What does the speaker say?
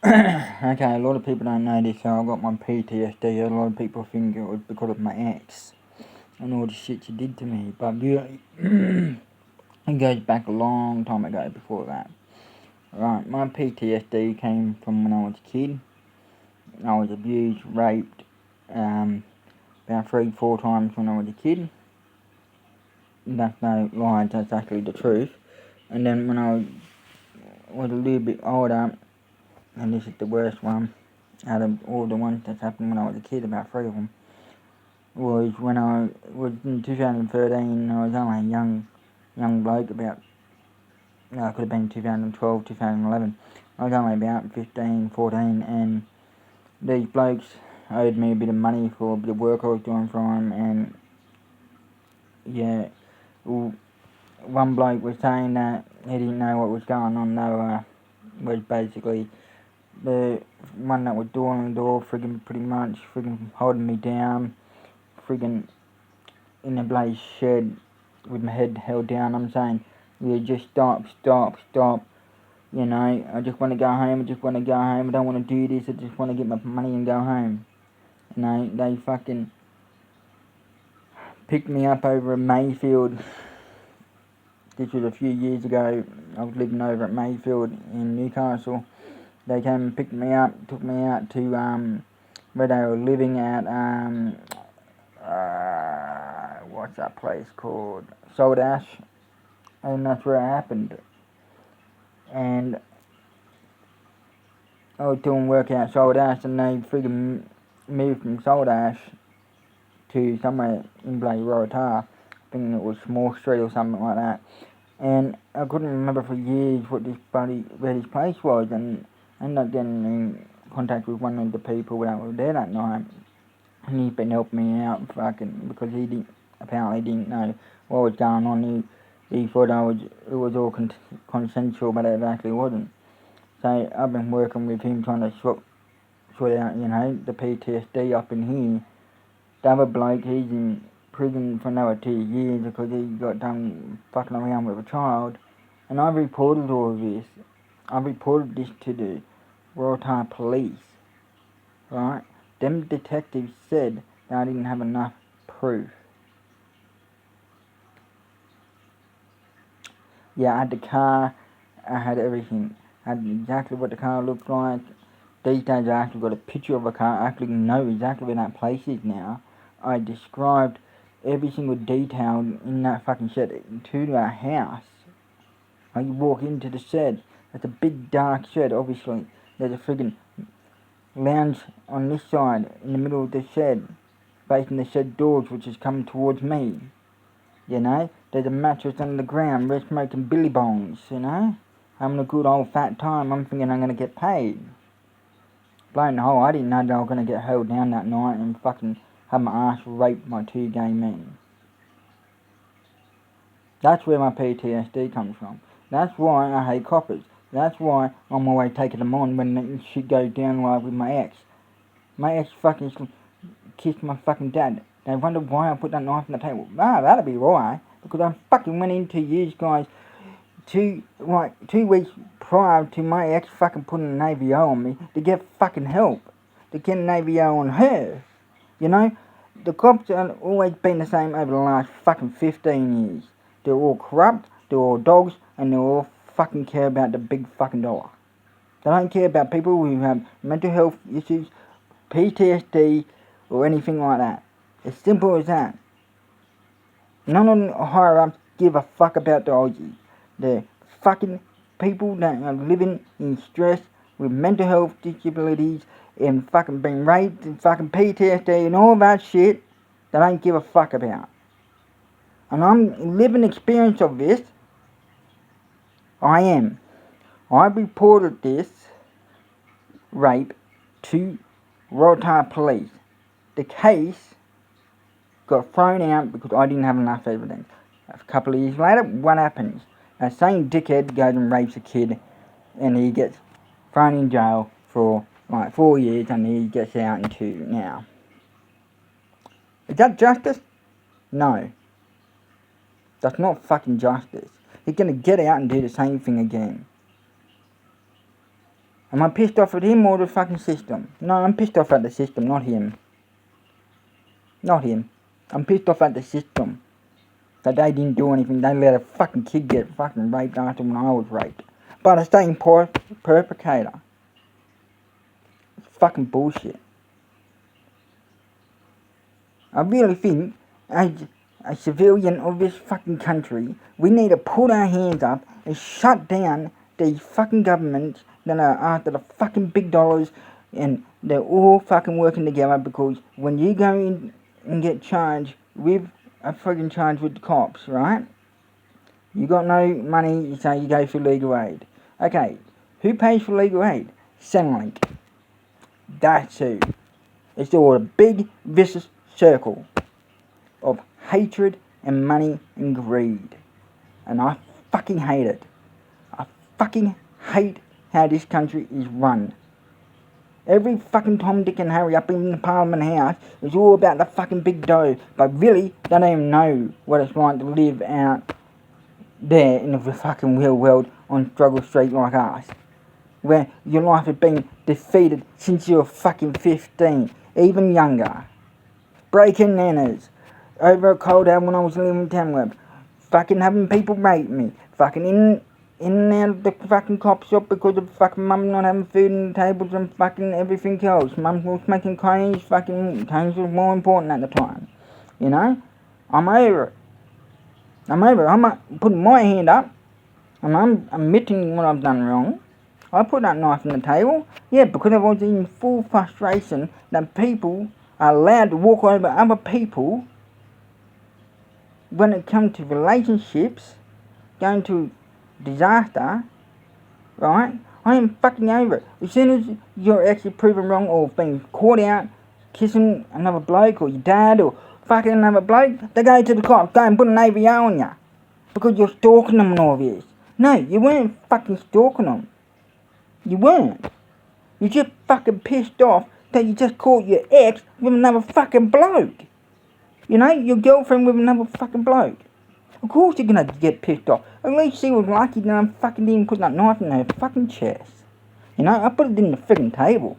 Okay, a lot of people don't know this, so I got my PTSD. A lot of people think it was because of my ex and all the shit she did to me, but really, it goes back a long time ago before that. Right, my PTSD came from when I was a kid. I was abused, raped, about 3-4 times when I was a kid. That's no lie, that's actually the truth. And then when I was a little bit older, and this is the worst one, out of all the ones that's happened when I was a kid, about 3 of them, was when I was in 2013. I was only a young bloke, about, it could have been 2012, 2011. I was only about 15, 14, and these blokes owed me a bit of money for a bit of work I was doing for them, and yeah, one bloke was saying that he didn't know what was going on, though, was basically the one that was door on the door, friggin' pretty much, friggin' holding me down, friggin' in a blaze shed with my head held down. I'm saying, yeah, just stop, you know, I just want to go home, I don't want to do this, I just want to get my money and go home. You know, they fucking picked me up over in Mayfield. This was a few years ago. I was living over at Mayfield in Newcastle. They came and picked me up, took me out to where they were living at, what's that place called? Saltash, and that's where it happened. And I was doing work out Saltash, and they friggin' moved from Saltash to somewhere in bloody Waratah. I think it was Small Street or something like that. And I couldn't remember for years where this place was, and I ended up getting in contact with one of the people that were there that night, and he's been helping me out fucking because he apparently didn't know what was going on. He thought it was all consensual, but it actually wasn't. So I've been working with him trying to sort out, you know, the PTSD up in here. The other bloke, he's in prison for another 2 years because he got done fucking around with a child. And I reported all of this. I reported this to the Waratah police, right? Them detectives said that I didn't have enough proof. Yeah, I had the car, I had everything. I had exactly what the car looked like. These days I actually got a picture of a car. I actually know exactly where that place is now. I described every single detail in that fucking shed to our house. Like you walk into the shed, it's a big dark shed, obviously. There's a friggin' lounge on this side, in the middle of the shed, facing the shed doors, which is coming towards me. You know, there's a mattress on the ground, we're smoking billy bongs, you know? Having a good old fat time, I'm thinking I'm gonna get paid. Blowing the hole, I didn't know that I was gonna get held down that night and fucking have my ass raped by 2 gay men. That's where my PTSD comes from. That's why I hate coppers. That's why I'm always taking them on when shit goes down like with my ex. My ex fucking kissed my fucking dad. They wonder why I put that knife on the table. That'd be why. Because I fucking went into you guys 2 weeks prior to my ex fucking putting an AVO on me to get fucking help. To get an AVO on her. You know? The cops have always been the same over the last fucking 15 years. They're all corrupt, they're all dogs, and they all fucking care about the big fucking dollar. They don't care about people who have mental health issues, PTSD, or anything like that. As simple as that. None of the higher ups give a fuck about the Aussies. They're fucking people that are living in stress with mental health disabilities and fucking being raped and fucking PTSD and all that shit they don't give a fuck about. And I'm living experience of this. I am. I reported this rape to Waratah police. The case got thrown out because I didn't have enough evidence. A couple of years later, what happens? That same dickhead goes and rapes a kid and he gets thrown in jail for like 4 years and he gets out in 2 now. Is that justice? No. That's not fucking justice. He's gonna get out and do the same thing again. Am I pissed off at him or the fucking system? No, I'm pissed off at the system, not him. Not him. I'm pissed off at the system. That they didn't do anything. They let a fucking kid get fucking raped after when I was raped. By the same perpetrator. It's fucking bullshit. I really think, as a civilian of this fucking country, we need to put our hands up and shut down these fucking governments that are after the fucking big dollars, and they're all fucking working together, because when you go in and get charged with the cops, right? You got no money, so you go for legal aid. Okay, who pays for legal aid? Centrelink. That's who. It's all a big vicious circle of hatred and money and greed. And I fucking hate it. I fucking hate how this country is run. Every fucking Tom, Dick and Harry up in the Parliament House is all about the fucking big dough. But really, they don't even know what it's like to live out there in the fucking real world on Struggle Street like us. Where your life has been defeated since you were fucking 15. Even younger. Breaking nanas. Over a cold hour when I was living in Tamworth. Fucking having people rape me. Fucking in and out of the fucking cop shop because of fucking mum not having food on the tables and fucking everything else. Mum was making cones, fucking cones was more important at the time. You know? I'm over it. I'm putting my hand up and I'm admitting what I've done wrong. I put that knife on the table, yeah, because I was in full frustration that people are allowed to walk over other people when it comes to relationships, going to disaster, right? I am fucking over it. As soon as you're actually proven wrong or being caught out kissing another bloke or your dad or fucking another bloke, they go to the cops, go and put an AVO on you because you're stalking them and all this. No, you weren't fucking stalking them. You weren't. You just fucking pissed off that you just caught your ex with another fucking bloke. You know, your girlfriend with another fucking bloke. Of course you're gonna get pissed off. At least she was lucky that I fucking didn't put that knife in her fucking chest. You know, I put it in the freaking table.